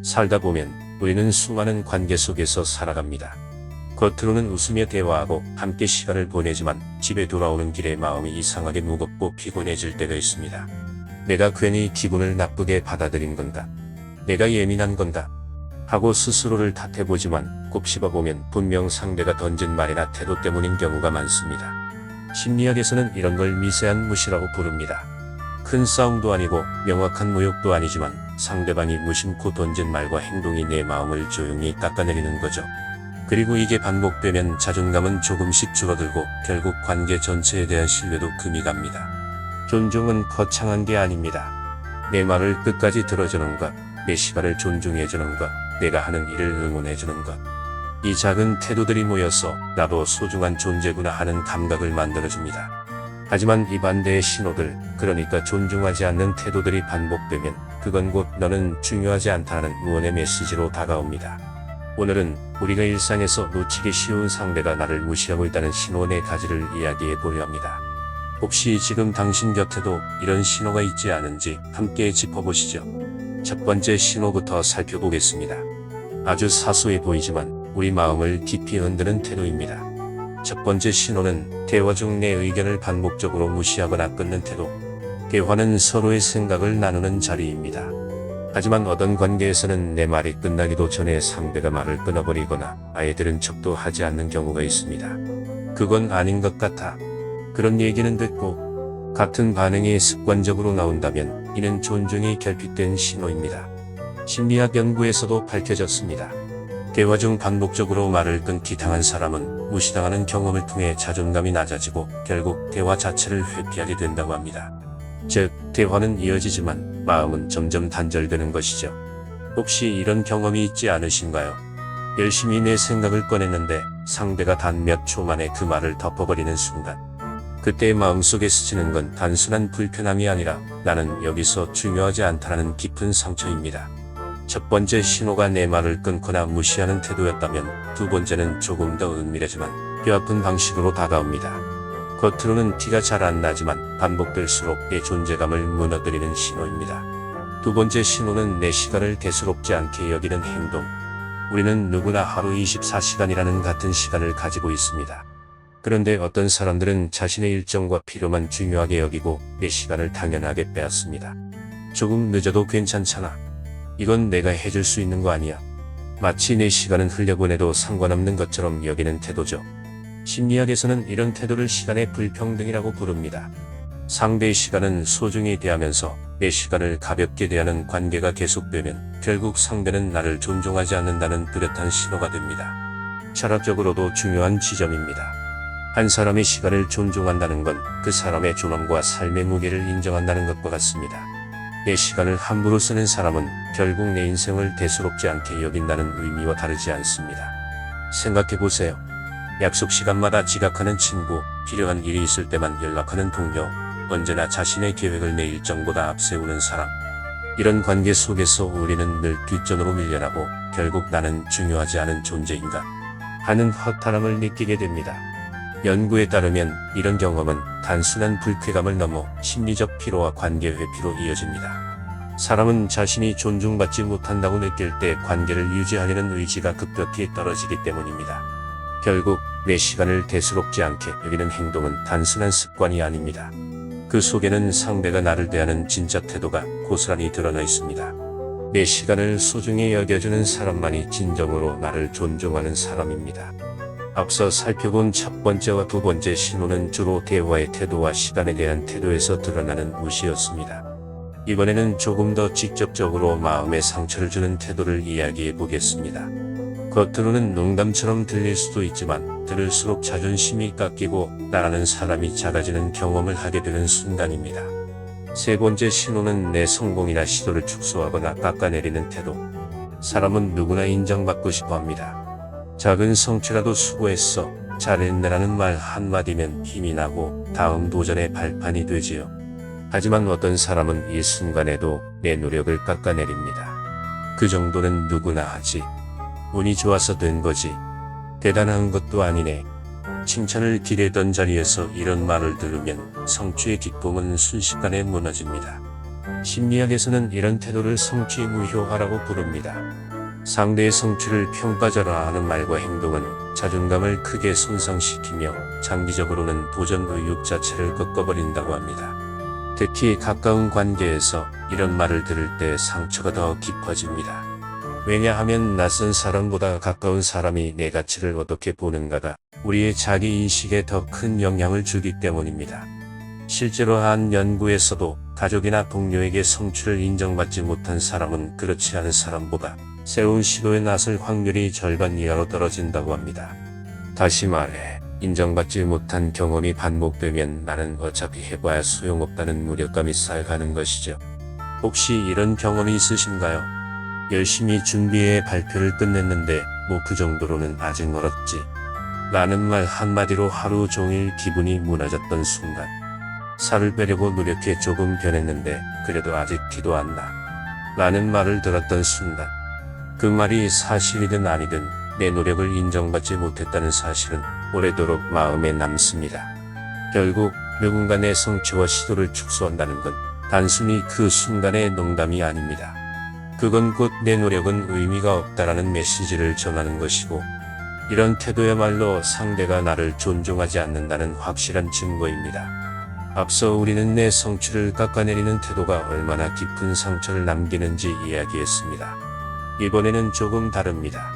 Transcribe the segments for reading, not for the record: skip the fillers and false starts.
살다 보면 우리는 수많은 관계 속에서 살아갑니다. 겉으로는 웃으며 대화하고 함께 시간을 보내지만 집에 돌아오는 길에 마음이 이상하게 무겁고 피곤해질 때가 있습니다. 내가 괜히 기분을 나쁘게 받아들인 건가? 내가 예민한 건가? 하고 스스로를 탓해보지만 꼭 씹어보면 분명 상대가 던진 말이나 태도 때문인 경우가 많습니다. 심리학에서는 이런 걸 미세한 무시라고 부릅니다. 큰 싸움도 아니고 명확한 모욕도 아니지만 상대방이 무심코 던진 말과 행동이 내 마음을 조용히 깎아내리는 거죠. 그리고 이게 반복되면 자존감은 조금씩 줄어들고 결국 관계 전체에 대한 신뢰도 금이 갑니다. 존중은 거창한 게 아닙니다. 내 말을 끝까지 들어주는 것, 내 시간을 존중해주는 것, 내가 하는 일을 응원해주는 것. 이 작은 태도들이 모여서 나도 소중한 존재구나 하는 감각을 만들어줍니다. 하지만 이 반대의 신호들, 그러니까 존중하지 않는 태도들이 반복되면 그건 곧 너는 중요하지 않다는 무언의 메시지로 다가옵니다. 오늘은 우리가 일상에서 놓치기 쉬운 상대가 나를 무시하고 있다는 신호 4가지를 이야기해 보려 합니다. 혹시 지금 당신 곁에도 이런 신호가 있지 않은지 함께 짚어보시죠. 첫 번째 신호부터 살펴보겠습니다. 아주 사소해 보이지만 우리 마음을 깊이 흔드는 태도입니다. 첫 번째 신호는 대화 중 내 의견을 반복적으로 무시하거나 끊는 태도. 대화는 서로의 생각을 나누는 자리입니다. 하지만 어떤 관계에서는 내 말이 끝나기도 전에 상대가 말을 끊어버리거나 아예 들은 척도 하지 않는 경우가 있습니다. 그건 아닌 것 같아. 그런 얘기는 듣고 같은 반응이 습관적으로 나온다면 이는 존중이 결핍된 신호입니다. 심리학 연구에서도 밝혀졌습니다. 대화 중 반복적으로 말을 끊기 당한 사람은 무시당하는 경험을 통해 자존감이 낮아지고 결국 대화 자체를 회피하게 된다고 합니다. 즉, 대화는 이어지지만 마음은 점점 단절되는 것이죠. 혹시 이런 경험이 있지 않으신가요? 열심히 내 생각을 꺼냈는데 상대가 단 몇 초 만에 그 말을 덮어버리는 순간. 그때 마음속에 스치는 건 단순한 불편함이 아니라 나는 여기서 중요하지 않다는 깊은 상처입니다. 첫 번째 신호가 내 말을 끊거나 무시하는 태도였다면 두 번째는 조금 더 은밀하지만 뼈아픈 방식으로 다가옵니다. 겉으로는 티가 잘 안 나지만 반복될수록 내 존재감을 무너뜨리는 신호입니다. 두 번째 신호는 내 시간을 대수롭지 않게 여기는 행동. 우리는 누구나 하루 24시간이라는 같은 시간을 가지고 있습니다. 그런데 어떤 사람들은 자신의 일정과 필요만 중요하게 여기고 내 시간을 당연하게 빼앗습니다. 조금 늦어도 괜찮잖아. 이건 내가 해줄 수 있는 거 아니야. 마치 내 시간은 흘려보내도 상관없는 것처럼 여기는 태도죠. 심리학에서는 이런 태도를 시간의 불평등이라고 부릅니다. 상대의 시간은 소중히 대하면서 내 시간을 가볍게 대하는 관계가 계속되면 결국 상대는 나를 존중하지 않는다는 뚜렷한 신호가 됩니다. 철학적으로도 중요한 지점입니다. 한 사람의 시간을 존중한다는 건 그 사람의 존엄과 삶의 무게를 인정한다는 것과 같습니다. 내 시간을 함부로 쓰는 사람은 결국 내 인생을 대수롭지 않게 여긴다는 의미와 다르지 않습니다. 생각해보세요. 약속 시간마다 지각하는 친구, 필요한 일이 있을 때만 연락하는 동료, 언제나 자신의 계획을 내 일정보다 앞세우는 사람. 이런 관계 속에서 우리는 늘 뒷전으로 밀려나고 결국 나는 중요하지 않은 존재인가 하는 허탈함을 느끼게 됩니다. 연구에 따르면 이런 경험은 단순한 불쾌감을 넘어 심리적 피로와 관계 회피로 이어집니다. 사람은 자신이 존중받지 못한다고 느낄 때 관계를 유지하려는 의지가 급격히 떨어지기 때문입니다. 결국 내 시간을 대수롭지 않게 여기는 행동은 단순한 습관이 아닙니다. 그 속에는 상대가 나를 대하는 진짜 태도가 고스란히 드러나 있습니다. 내 시간을 소중히 여겨주는 사람만이 진정으로 나를 존중하는 사람입니다. 앞서 살펴본 첫 번째와 두 번째 신호는 주로 대화의 태도와 시간에 대한 태도에서 드러나는 무시였습니다. 이번에는 조금 더 직접적으로 마음에 상처를 주는 태도를 이야기해 보겠습니다. 겉으로는 농담처럼 들릴 수도 있지만 들을수록 자존심이 깎이고 나라는 사람이 작아지는 경험을 하게 되는 순간입니다. 세 번째 신호는 내 성공이나 시도를 축소하거나 깎아내리는 태도. 사람은 누구나 인정받고 싶어 합니다. 작은 성취라도 수고했어, 잘했네라는 말 한마디면 힘이 나고 다음 도전의 발판이 되지요. 하지만 어떤 사람은 이 순간에도 내 노력을 깎아내립니다. 그 정도는 누구나 하지. 운이 좋아서 된 거지. 대단한 것도 아니네. 칭찬을 기대던 자리에서 이런 말을 들으면 성취의 기쁨은 순식간에 무너집니다. 심리학에서는 이런 태도를 성취 무효화라고 부릅니다. 상대의 성취를 평가절하 하는 말과 행동은 자존감을 크게 손상시키며 장기적으로는 도전 의욕 자체를 꺾어버린다고 합니다. 특히 가까운 관계에서 이런 말을 들을 때 상처가 더 깊어집니다. 왜냐하면 낯선 사람보다 가까운 사람이 내 가치를 어떻게 보는가가 우리의 자기인식에 더 큰 영향을 주기 때문입니다. 실제로 한 연구에서도 가족이나 동료에게 성취를 인정받지 못한 사람은 그렇지 않은 사람보다 새로운 시도에 나설 확률이 절반 이하로 떨어진다고 합니다. 다시 말해 인정받지 못한 경험이 반복되면 나는 어차피 해봐야 소용없다는 무력감이 쌓여가는 것이죠. 혹시 이런 경험이 있으신가요? 열심히 준비해 발표를 끝냈는데 뭐 그 정도로는 아직 멀었지 라는 말 한마디로 하루 종일 기분이 무너졌던 순간, 살을 빼려고 노력해 조금 변했는데 그래도 아직 티도 안 나 라는 말을 들었던 순간, 그 말이 사실이든 아니든 내 노력을 인정받지 못했다는 사실은 오래도록 마음에 남습니다. 결국 누군가 내 성취와 시도를 축소한다는 건 단순히 그 순간의 농담이 아닙니다. 그건 곧 내 노력은 의미가 없다라는 메시지를 전하는 것이고, 이런 태도야말로 상대가 나를 존중하지 않는다는 확실한 증거입니다. 앞서 우리는 내 성취를 깎아내리는 태도가 얼마나 깊은 상처를 남기는지 이야기했습니다. 이번에는 조금 다릅니다.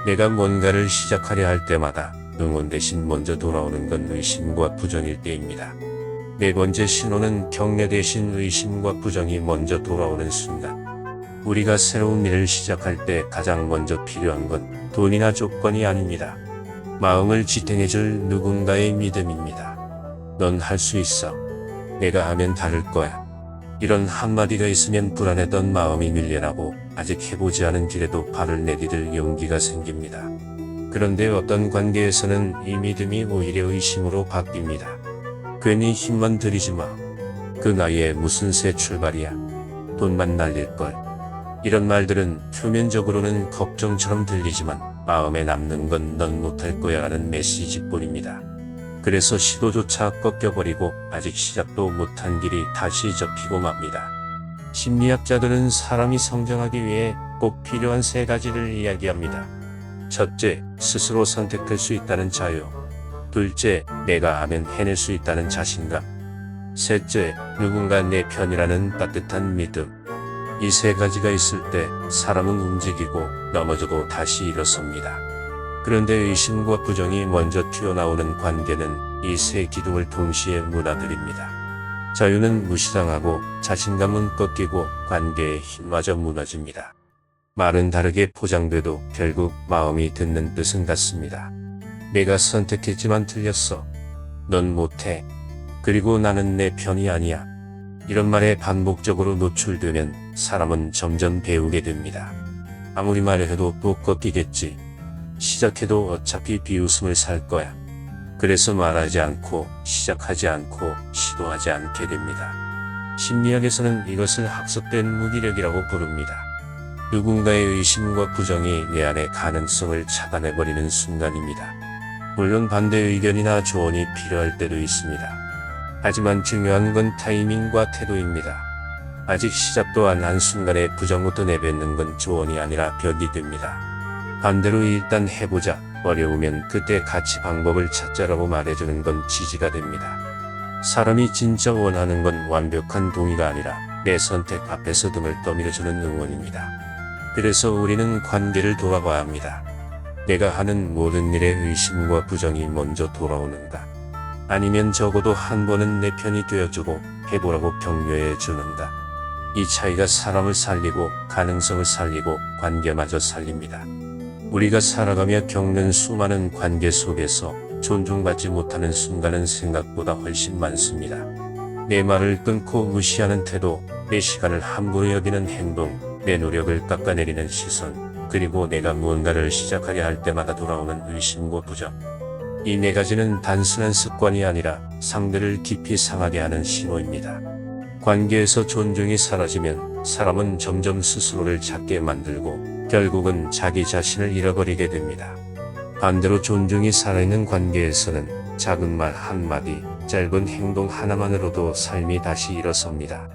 내가 뭔가를 시작하려 할 때마다 응원 대신 먼저 돌아오는 건 의심과 부정일 때입니다. 네 번째 신호는 격려 대신 의심과 부정이 먼저 돌아오는 순간, 우리가 새로운 일을 시작할 때 가장 먼저 필요한 건 돈이나 조건이 아닙니다. 마음을 지탱해줄 누군가의 믿음입니다. 넌 할 수 있어. 내가 하면 다를 거야. 이런 한마디가 있으면 불안했던 마음이 밀려나고 아직 해보지 않은 길에도 발을 내디딜 용기가 생깁니다. 그런데 어떤 관계에서는 이 믿음이 오히려 의심으로 바뀝니다. 괜히 힘만 들이지 마. 그 나이에 무슨 새 출발이야. 돈만 날릴걸. 이런 말들은 표면적으로는 걱정처럼 들리지만 마음에 남는 건 넌 못할 거야 라는 메시지뿐입니다. 그래서 시도조차 꺾여버리고 아직 시작도 못한 길이 다시 접히고 맙니다. 심리학자들은 사람이 성장하기 위해 꼭 필요한 3가지를 이야기합니다. 첫째, 스스로 선택할 수 있다는 자유. 둘째, 내가 하면 해낼 수 있다는 자신감. 셋째, 누군가 내 편이라는 따뜻한 믿음. 이 3가지가 있을 때 사람은 움직이고 넘어져도 다시 일어섭니다. 그런데 의심과 부정이 먼저 튀어나오는 관계는 이 3기둥을 동시에 무너뜨립니다. 자유는 무시당하고 자신감은 꺾이고 관계의 힘마저 무너집니다. 말은 다르게 포장돼도 결국 마음이 듣는 뜻은 같습니다. 내가 선택했지만 틀렸어. 넌 못해. 그리고 나는 내 편이 아니야. 이런 말에 반복적으로 노출되면 사람은 점점 배우게 됩니다. 아무리 말해도 또 꺾이겠지. 시작해도 어차피 비웃음을 살 거야. 그래서 말하지 않고 시작하지 않고 시도하지 않게 됩니다. 심리학에서는 이것을 학습된 무기력이라고 부릅니다. 누군가의 의심과 부정이 내 안의 가능성을 차단해버리는 순간입니다. 물론 반대 의견이나 조언이 필요할 때도 있습니다. 하지만 중요한 건 타이밍과 태도입니다. 아직 시작도 안 한 순간에 부정부터 내뱉는 건 조언이 아니라 벽이 됩니다. 반대로 일단 해보자. 어려우면 그때 같이 방법을 찾자라고 말해주는 건 지지가 됩니다. 사람이 진짜 원하는 건 완벽한 동의가 아니라 내 선택 앞에서 등을 떠밀어주는 응원입니다. 그래서 우리는 관계를 돌아봐야 합니다. 내가 하는 모든 일에 의심과 부정이 먼저 돌아오는가? 아니면 적어도 한 번은 내 편이 되어주고 해보라고 격려해 주는가? 이 차이가 사람을 살리고 가능성을 살리고 관계마저 살립니다. 우리가 살아가며 겪는 수많은 관계 속에서 존중받지 못하는 순간은 생각보다 훨씬 많습니다. 내 말을 끊고 무시하는 태도, 내 시간을 함부로 여기는 행동, 내 노력을 깎아내리는 시선, 그리고 내가 무언가를 시작하려 할 때마다 돌아오는 의심과 부정. 이 4가지는 단순한 습관이 아니라 상대를 깊이 상하게 하는 신호입니다. 관계에서 존중이 사라지면 사람은 점점 스스로를 작게 만들고 결국은 자기 자신을 잃어버리게 됩니다. 반대로 존중이 살아있는 관계에서는 작은 말 한마디, 짧은 행동 하나만으로도 삶이 다시 일어섭니다.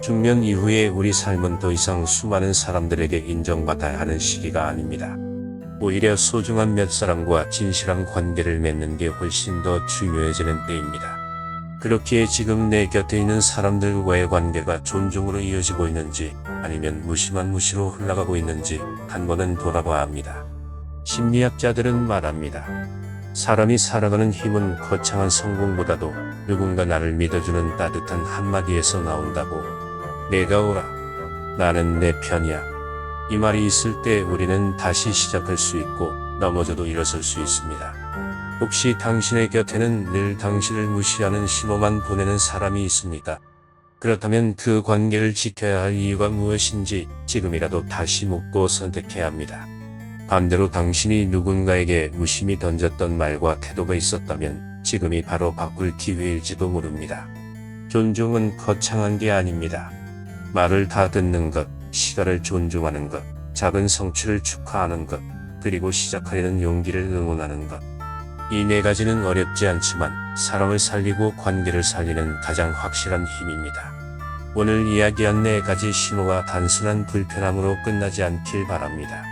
중년 이후에 우리 삶은 더 이상 수많은 사람들에게 인정받아야 하는 시기가 아닙니다. 오히려 소중한 몇 사람과 진실한 관계를 맺는 게 훨씬 더 중요해지는 때입니다. 그렇기에 지금 내 곁에 있는 사람들과의 관계가 존중으로 이어지고 있는지 아니면 무심한 무시로 흘러가고 있는지 한 번은 돌아봐야 합니다. 심리학자들은 말합니다. 사람이 살아가는 힘은 거창한 성공보다도 누군가 나를 믿어주는 따뜻한 한마디에서 나온다고. 내가 오라. 나는 내 편이야. 이 말이 있을 때 우리는 다시 시작할 수 있고 넘어져도 일어설 수 있습니다. 혹시 당신의 곁에는 늘 당신을 무시하는 신호만 보내는 사람이 있습니까? 그렇다면 그 관계를 지켜야 할 이유가 무엇인지 지금이라도 다시 묻고 선택해야 합니다. 반대로 당신이 누군가에게 무심히 던졌던 말과 태도가 있었다면 지금이 바로 바꿀 기회일지도 모릅니다. 존중은 거창한 게 아닙니다. 말을 다 듣는 것, 시간을 존중하는 것, 작은 성취를 축하하는 것, 그리고 시작하려는 용기를 응원하는 것. 이 네 가지는 어렵지 않지만 사람을 살리고 관계를 살리는 가장 확실한 힘입니다. 오늘 이야기한 네 가지 신호가 단순한 불편함으로 끝나지 않길 바랍니다.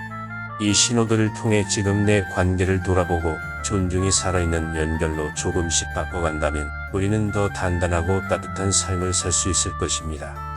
이 신호들을 통해 지금 내 관계를 돌아보고 존중이 살아있는 연결로 조금씩 바꿔간다면 우리는 더 단단하고 따뜻한 삶을 살 수 있을 것입니다.